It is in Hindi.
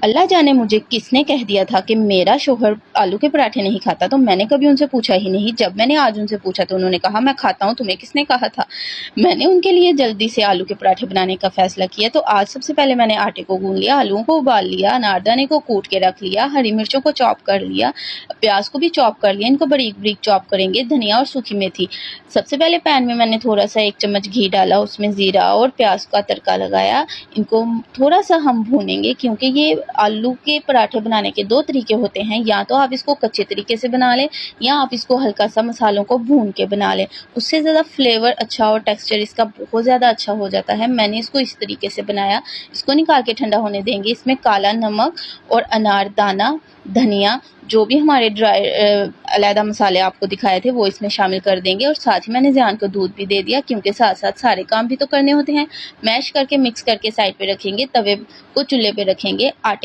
अल्लाह जाने मुझे किसने कह दिया था कि मेरा शोहर आलू के पराठे नहीं खाता, तो मैंने कभी उनसे पूछा ही नहीं। जब मैंने आज उनसे पूछा तो उन्होंने कहा मैं खाता हूँ, तुम्हें किसने कहा था। मैंने उनके लिए जल्दी से आलू के पराठे बनाने का फैसला किया। तो आज सबसे पहले मैंने आटे को गूंद लिया, आलूओं को उबाल लिया, अनारदाने को कूट के रख लिया, हरी मिर्चों को चॉप कर लिया, प्याज को भी चॉप कर लिया। इनको बारीक बारीक चॉप करेंगे, धनिया और सूखी मेथी। सबसे पहले पैन में मैंने थोड़ा सा 1 चम्मच घी डाला, उसमें ज़ीरा और प्याज का तड़का लगाया। इनको थोड़ा सा हम भूनेंगे, क्योंकि ये आलू के पराठे बनाने के 2 तरीके होते हैं। या तो आप इसको कच्चे तरीके से बना लें, या आप इसको हल्का सा मसालों को भून के बना लें। उससे ज़्यादा फ्लेवर अच्छा और टेक्सचर इसका बहुत ज़्यादा अच्छा हो जाता है। मैंने इसको इस तरीके से बनाया। इसको निकाल के ठंडा होने देंगे। इसमें काला नमक और अनारदाना, धनिया, जो भी हमारे ड्राई अलहदा मसाले आपको दिखाए थे वो इसमें शामिल कर देंगे। और साथ ही मैंने ज़ियान को दूध भी दे दिया, क्योंकि साथ साथ सारे काम भी तो करने होते हैं। मैश करके मिक्स करके साइड पे रखेंगे, तवे को चूल्हे पे रखेंगे। आटे